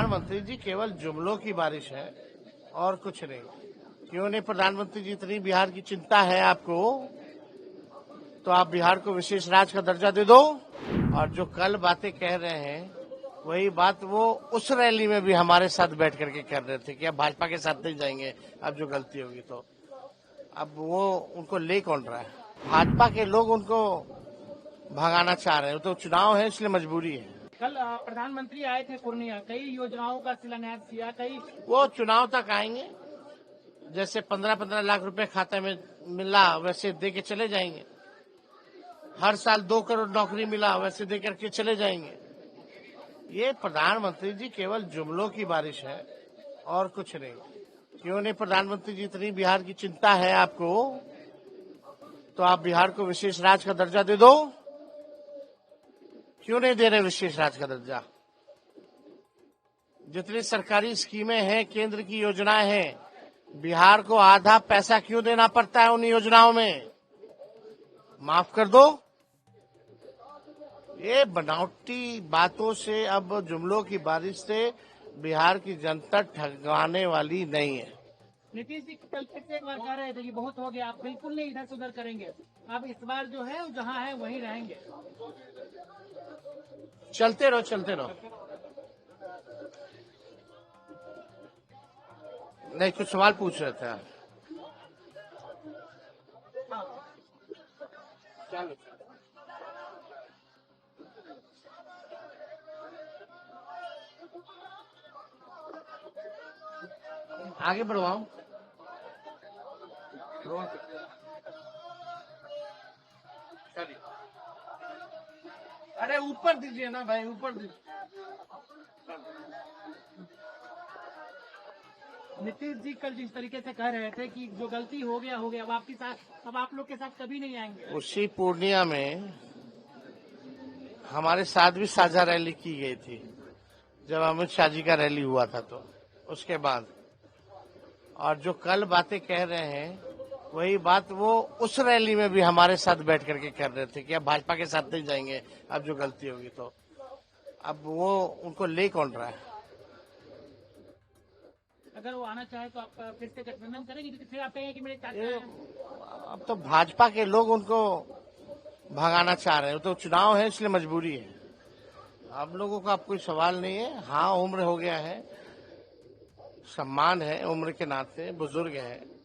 प्रधानमंत्री जी केवल जुमलों की बारिश है और कुछ नहीं। क्यों नहीं प्रधानमंत्री जी, इतनी बिहार की चिंता है आपको तो आप बिहार को विशेष राज्य का दर्जा दे दो। और जो कल बातें कह रहे हैं वही बात वो उस रैली में भी हमारे साथ बैठ करके कर रहे थे कि अब भाजपा के साथ नहीं जाएंगे, अब जो गलती होगी तो। अब वो उनको ले कौन रहा है? भाजपा के लोग उनको भगाना चाह रहे हैं, तो चुनाव है इसलिए मजबूरी है। कल प्रधानमंत्री आए थे पूर्णिया, कई योजनाओं का शिलान्यास किया, कई वो चुनाव तक आएंगे, जैसे 15-15 लाख रुपए खाते में मिला वैसे दे के चले जाएंगे। हर साल 2 करोड़ नौकरी मिला वैसे दे करके चले जाएंगे। ये प्रधानमंत्री जी केवल जुमलों की बारिश है और कुछ नहीं। क्यों नहीं प्रधानमंत्री जी, इतनी बिहार की चिंता है आपको तो आप बिहार को विशेष राज्य का दर्जा दे दो। क्यों नहीं दे रहे विशेष राज्य का दर्जा? जितनी सरकारी स्कीमें हैं, केंद्र की योजनाएं हैं, बिहार को आधा पैसा क्यों देना पड़ता है उन योजनाओं में? माफ कर दो। ये बनावटी बातों से, अब जुमलों की बारिश से बिहार की जनता ठगवाने वाली नहीं है। नीतीश जी कल फिर से एक बार कह रहे थे कि बहुत हो गया, आप बिल्कुल नहीं इधर से उधर करेंगे, आप इस बार जो है जहां है वहीं रहेंगे। चलते रहो चलते रहो। नहीं, कुछ सवाल पूछ रहे थे आप। चलो आगे बढ़वाओ। अरे ऊपर दीजिए ना भाई, ऊपर दीजिए। नीतीश जी कल जिस तरीके से कह रहे थे कि जो गलती हो गया, अब आपके साथ, अब आप लोग के साथ कभी नहीं आएंगे। उसी पूर्णिया में हमारे साथ भी साझा रैली की गई थी जब अमित शाह जी का रैली हुआ था, तो उसके बाद। और जो कल बातें कह रहे हैं वही बात वो उस रैली में भी हमारे साथ बैठ करके कर रहे थे कि अब भाजपा के साथ नहीं जाएंगे, अब जो गलती होगी तो। अब वो उनको ले कौन रहा है? अगर वो आना चाहे तो आप फिर से गठबंधन करेंगे, क्योंकि फिर आप कहेंगे कि मेरे चाचा ये हैं। अब तो भाजपा के लोग उनको भगाना चाह रहे हैं, तो चुनाव है इसलिए मजबूरी है। आप लोगों का अब कोई सवाल नहीं है। हाँ, उम्र हो गया है, सम्मान है उम्र के नाते, बुजुर्ग है,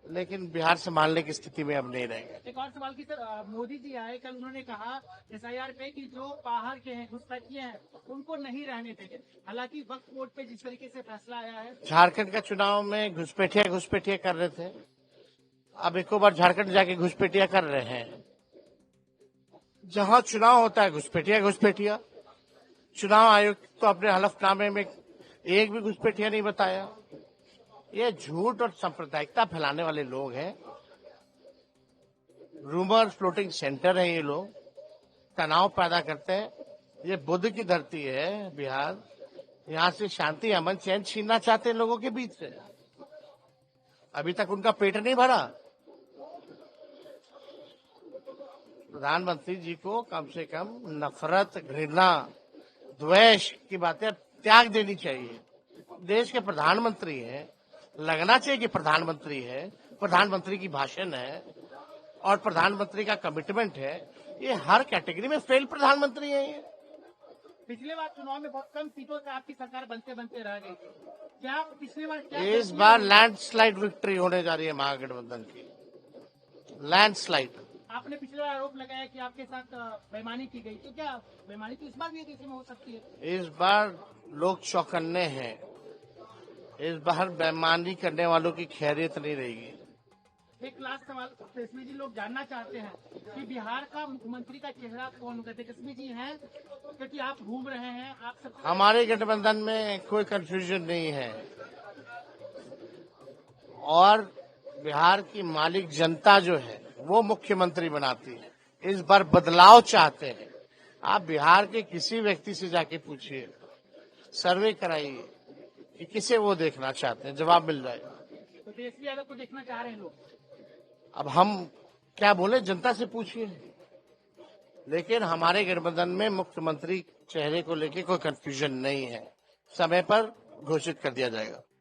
लेकिन बिहार संभालने की स्थिति में अब नहीं रहेंगे। एक और सवाल की सर, मोदी जी आए कल, उन्होंने कहा SIR पे कि जो बाहर के हैं, घुसपैठिए हैं, उनको नहीं रहने देंगे। हालांकि वक्फ बोर्ड पे जिस तरीके से फैसला आया है, झारखंड का चुनाव में घुसपैठिया कर रहे थे, अब एको बार झारखंड जाके घुसपैठिया कर रहे हैं। जहां चुनाव होता है घुसपैठिया। चुनाव आयोग तो अपने हलफनामे में एक भी घुसपैठिया नहीं बताया। ये झूठ और सांप्रदायिकता फैलाने वाले लोग हैं। रूमर फ्लोटिंग सेंटर है ये लोग, तनाव पैदा करते हैं। ये बुद्ध की धरती है बिहार, यहाँ से शांति अमन चैन छीनना चाहते हैं लोगों के बीच से। अभी तक उनका पेट नहीं भरा। प्रधानमंत्री जी को कम से कम नफरत, घृणा, द्वेष की बातें त्याग देनी चाहिए। देश के प्रधानमंत्री हैं, लगना चाहिए कि प्रधानमंत्री है, प्रधानमंत्री की भाषण है और प्रधानमंत्री का कमिटमेंट है। ये हर कैटेगरी में फेल प्रधानमंत्री है ये। पिछले बार चुनाव में बहुत कम सीटों से आपकी सरकार बनते बनते रह गई थी। क्या पिछली बार क्या इस बार लैंडस्लाइड विक्ट्री होने जा रही है महागठबंधन की, लैंडस्लाइड। आपने पिछले बार आरोप लगाया कि आपके साथ बेईमानी की गई, तो क्या बेईमानी तो इस बार भी एक में हो सकती है? इस बार लोग चौकन्ने हैं। इस बार बेईमानी करने वालों की खैरियत नहीं रहेगी। एक लास्ट सवाल, तेजस्वी जी, लोग जानना चाहते हैं कि बिहार का मुख्यमंत्री का चेहरा कौन होगा? तेजस्वी जी हैं क्योंकि आप घूम रहे हैं, आप सब। हमारे गठबंधन में कोई कंफ्यूजन नहीं है और बिहार की मालिक जनता जो है वो मुख्यमंत्री बनाती है। इस बार बदलाव चाहते हैं। आप बिहार के किसी व्यक्ति से जाके पूछिए, सर्वे कराइए कि किसे वो देखना चाहते हैं, जवाब मिल जाएगा। तो तेजस्वी यादव को देखना चाह रहे हैं लोग। अब हम क्या बोले, जनता से पूछिए। लेकिन हमारे गठबंधन में मुख्यमंत्री चेहरे को लेके कोई कंफ्यूजन नहीं है। समय पर घोषित कर दिया जाएगा।